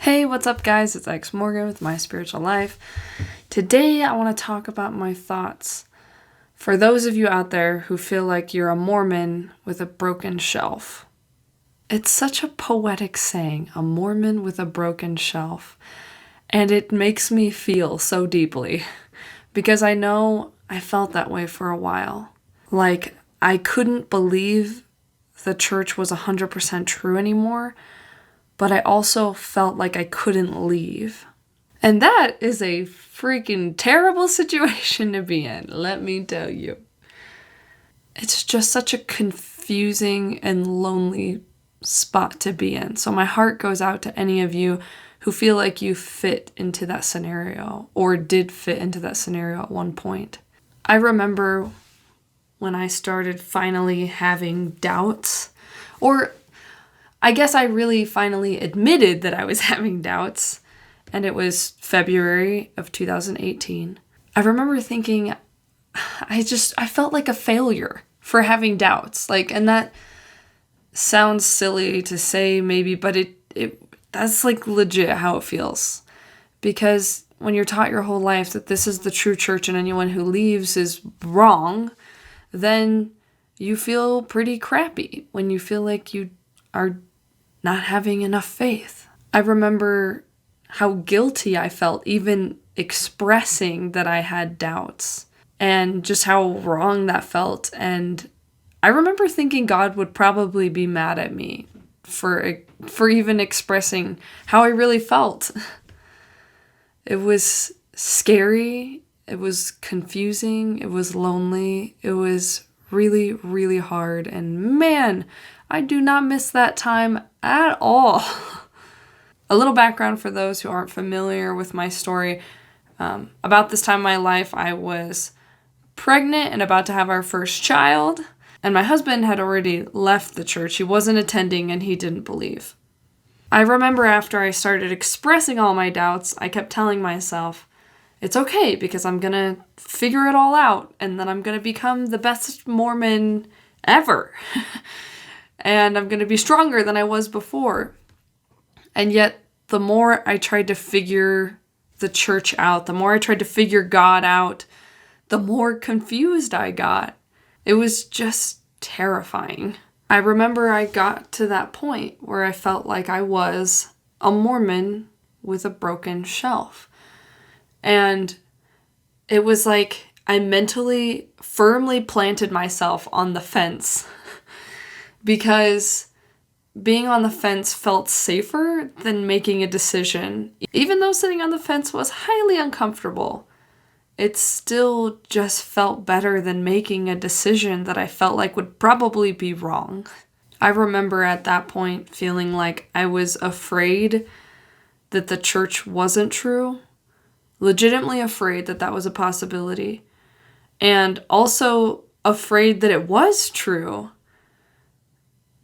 Hey, what's up, guys? It's ex-Morgan with My Spiritual Life. Today, I want to talk about my thoughts for those of you out there who feel like you're a Mormon with a broken shelf. It's such a poetic saying, a Mormon with a broken shelf. And it makes me feel so deeply because I know I felt that way for a while. Like, I couldn't believe the church was 100% true anymore, but I also felt like I couldn't leave. And that is a freaking terrible situation to be in, let me tell you. It's just such a confusing and lonely spot to be in. So my heart goes out to any of you who feel like you fit into that scenario or did fit into that scenario at one point. I remember when I started finally having doubts, or I guess I really finally admitted that I was having doubts, and it was February of 2018. I remember thinking, I felt like a failure for having doubts. And that sounds silly to say maybe, but that's legit how it feels. Because when you're taught your whole life that this is the true church and anyone who leaves is wrong, then you feel pretty crappy when you feel like you are not having enough faith. I remember how guilty I felt even expressing that I had doubts and just how wrong that felt. And I remember thinking God would probably be mad at me for even expressing how I really felt. It was scary. It was confusing. It was lonely. It was really, really hard. And man, I do not miss that time at all. A little background for those who aren't familiar with my story. About this time in my life, I was pregnant and about to have our first child, and my husband had already left the church. He wasn't attending and he didn't believe. I remember after I started expressing all my doubts, I kept telling myself, it's okay because I'm going to figure it all out and then I'm going to become the best Mormon ever. And I'm going to be stronger than I was before. And yet, the more I tried to figure the church out, the more I tried to figure God out, the more confused I got. It was just terrifying. I remember I got to that point where I felt like I was a Mormon with a broken shelf. And it was like I mentally firmly planted myself on the fence because being on the fence felt safer than making a decision. Even though sitting on the fence was highly uncomfortable, it still just felt better than making a decision that I felt like would probably be wrong. I remember at that point feeling like I was afraid that the church wasn't true, legitimately afraid that that was a possibility, and also afraid that it was true.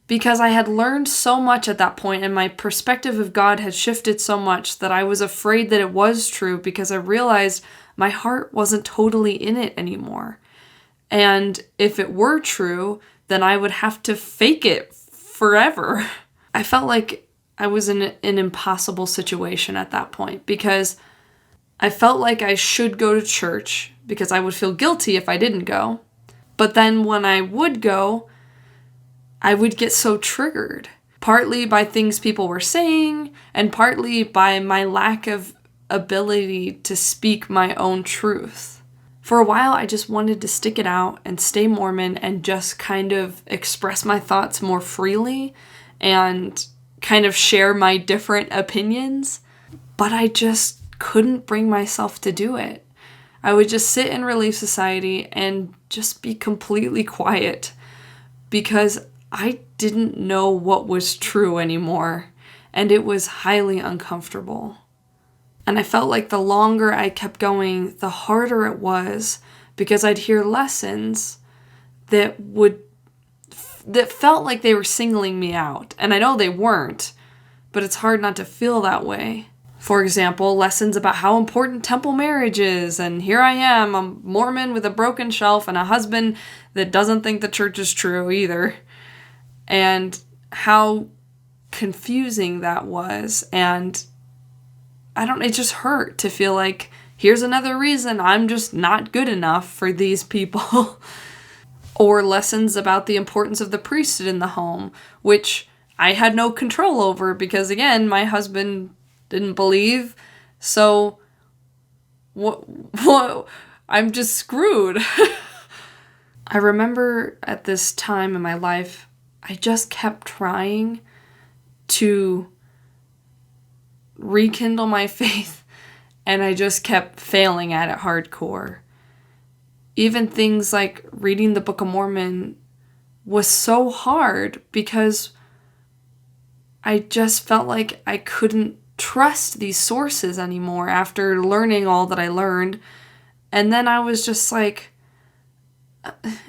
Because I had learned so much at that point and my perspective of God had shifted so much that I was afraid that it was true because I realized my heart wasn't totally in it anymore. And if it were true, then I would have to fake it forever. I felt like I was in an impossible situation at that point because I felt like I should go to church because I would feel guilty if I didn't go. But then when I would go, I would get so triggered, partly by things people were saying and partly by my lack of ability to speak my own truth. For a while, I just wanted to stick it out and stay Mormon and just kind of express my thoughts more freely and kind of share my different opinions, but I just couldn't bring myself to do it. I would just sit in Relief Society and just be completely quiet because I didn't know what was true anymore, and it was highly uncomfortable. And I felt like the longer I kept going, the harder it was because I'd hear lessons that felt like they were singling me out. And I know they weren't, but it's hard not to feel that way. For example, lessons about how important temple marriage is, and here I am, a Mormon with a broken shelf and a husband that doesn't think the church is true either. And how confusing that was, and it just hurt to feel like here's another reason I'm just not good enough for these people. Or lessons about the importance of the priesthood in the home, which I had no control over because, again, my husband didn't believe. So, what I'm just screwed. I remember at this time in my life, I just kept trying to rekindle my faith, and I just kept failing at it hardcore. Even things like reading the Book of Mormon was so hard because I just felt like I couldn't trust these sources anymore after learning all that I learned. And then I was just like,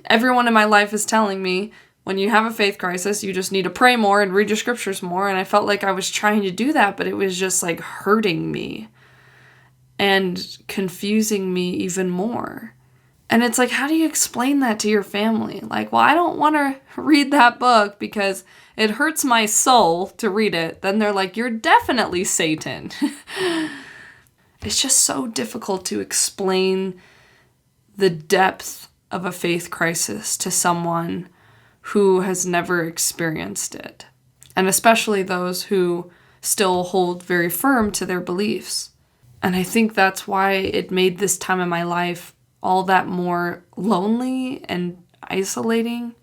everyone in my life is telling me, when you have a faith crisis, you just need to pray more and read your scriptures more. And I felt like I was trying to do that, but it was just like hurting me and confusing me even more. And it's like, how do you explain that to your family? Like, well, I don't want to read that book because it hurts my soul to read it. Then they're like, you're definitely Satan. It's just so difficult to explain the depth of a faith crisis to someone who has never experienced it. And especially those who still hold very firm to their beliefs. And I think that's why it made this time in my life all that more lonely and isolating.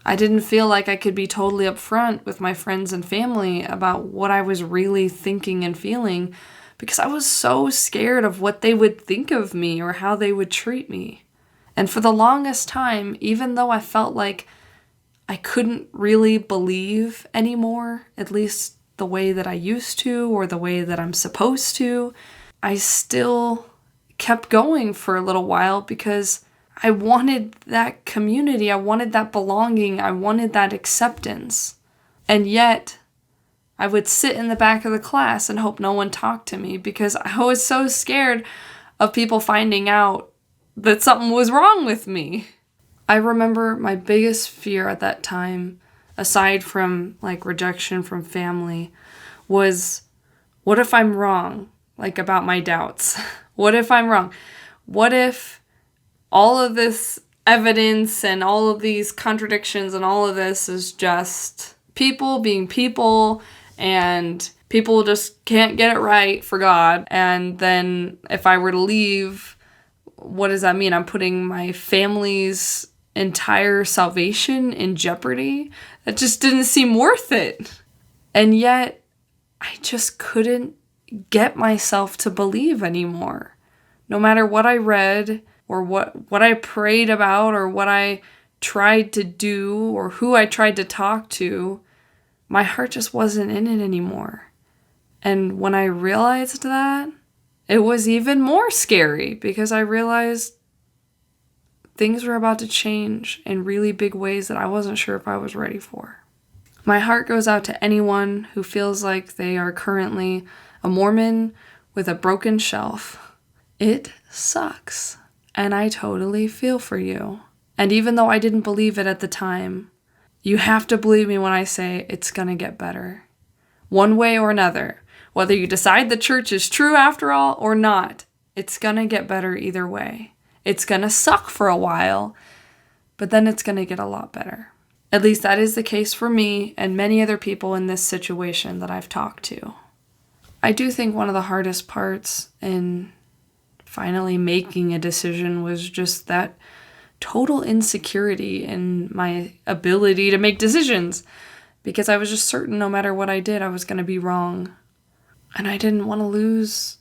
I didn't feel like I could be totally upfront with my friends and family about what I was really thinking and feeling because I was so scared of what they would think of me or how they would treat me. And for the longest time, even though I felt like I couldn't really believe anymore, at least the way that I used to or the way that I'm supposed to, I still kept going for a little while because I wanted that community, I wanted that belonging, I wanted that acceptance. And yet, I would sit in the back of the class and hope no one talked to me because I was so scared of people finding out that something was wrong with me. I remember my biggest fear at that time, aside from like rejection from family, was what if I'm wrong? Like about my doubts. What if I'm wrong? What if all of this evidence and all of these contradictions and all of this is just people being people and people just can't get it right for God? And then if I were to leave, what does that mean? I'm putting my family's entire salvation in jeopardy? That just didn't seem worth it. And yet, I just couldn't get myself to believe anymore. No matter what I read or what I prayed about or what I tried to do or who I tried to talk to, my heart just wasn't in it anymore. And when I realized that, it was even more scary because I realized things were about to change in really big ways that I wasn't sure if I was ready for. My heart goes out to anyone who feels like they are currently a Mormon with a broken shelf. It sucks, and I totally feel for you. And even though I didn't believe it at the time, you have to believe me when I say it's gonna get better. One way or another. Whether you decide the church is true after all or not, it's gonna get better either way. It's gonna suck for a while, but then it's gonna get a lot better. At least that is the case for me and many other people in this situation that I've talked to. I do think one of the hardest parts in finally making a decision was just that total insecurity in my ability to make decisions, because I was just certain no matter what I did, I was going to be wrong. And I didn't want to lose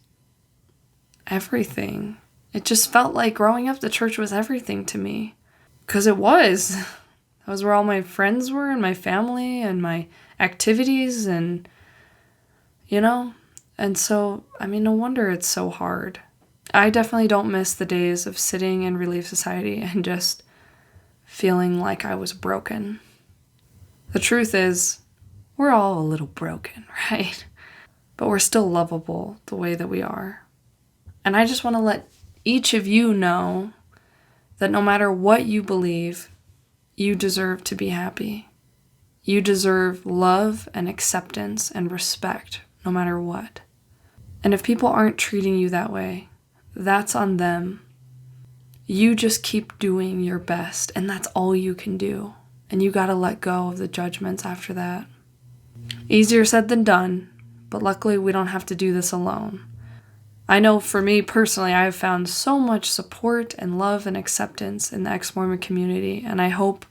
everything. It just felt like growing up, the church was everything to me. Because it was. That was where all my friends were and my family and my activities and, And so, no wonder it's so hard. I definitely don't miss the days of sitting in Relief Society and just feeling like I was broken. The truth is, we're all a little broken, right? But we're still lovable the way that we are. And I just want to let each of you know that no matter what you believe, you deserve to be happy. You deserve love and acceptance and respect no matter what. And if people aren't treating you that way, that's on them. You just keep doing your best, and that's all you can do. And you gotta let go of the judgments after that. Easier said than done, but luckily we don't have to do this alone. I know for me personally, I have found so much support and love and acceptance in the ex-Mormon community, and I hope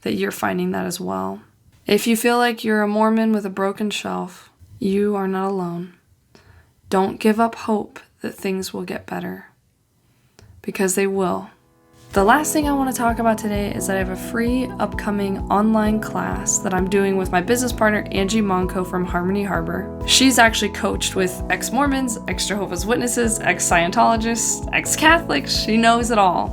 that you're finding that as well. If you feel like you're a Mormon with a broken shelf, you are not alone. Don't give up hope that things will get better, because they will. The last thing I want to talk about today is that I have a free upcoming online class that I'm doing with my business partner, Angie Monco from Harmony Harbor. She's actually coached with ex-Mormons, ex-Jehovah's Witnesses, ex-Scientologists, ex-Catholics. She knows it all.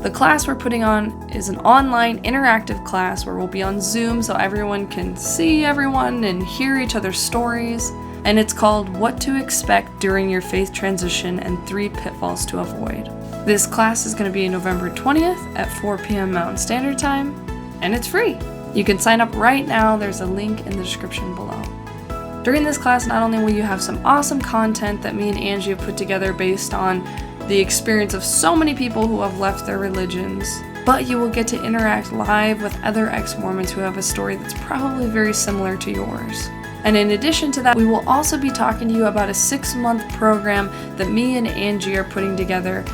The class we're putting on is an online interactive class where we'll be on Zoom so everyone can see everyone and hear each other's stories. And it's called What to Expect During Your Faith Transition and 3 Pitfalls to Avoid. This class is going to be November 20th at 4 p.m. Mountain Standard Time, and it's free. You can sign up right now. There's a link in the description below. During this class, not only will you have some awesome content that me and Angie have put together based on the experience of so many people who have left their religions, but you will get to interact live with other ex-Mormons who have a story that's probably very similar to yours. And in addition to that, we will also be talking to you about a 6-month program that me and Angie are putting together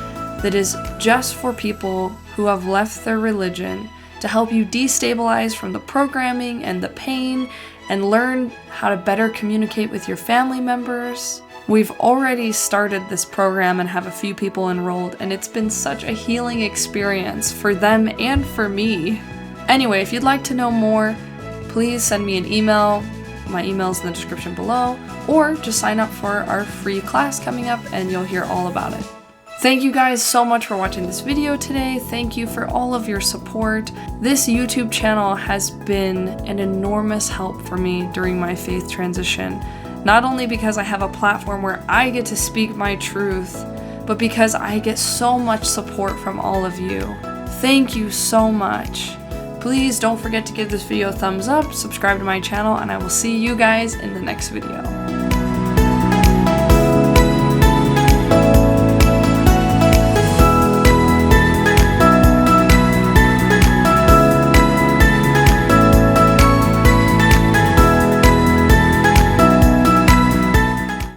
that is just for people who have left their religion, to help you destabilize from the programming and the pain and learn how to better communicate with your family members. We've already started this program and have a few people enrolled, and it's been such a healing experience for them and for me. Anyway, if you'd like to know more, please send me an email. My email's in the description below, or just sign up for our free class coming up and you'll hear all about it. Thank you guys so much for watching this video today. Thank you for all of your support. This YouTube channel has been an enormous help for me during my faith transition. Not only because I have a platform where I get to speak my truth, but because I get so much support from all of you. Thank you so much. Please don't forget to give this video a thumbs up, subscribe to my channel, and I will see you guys in the next video.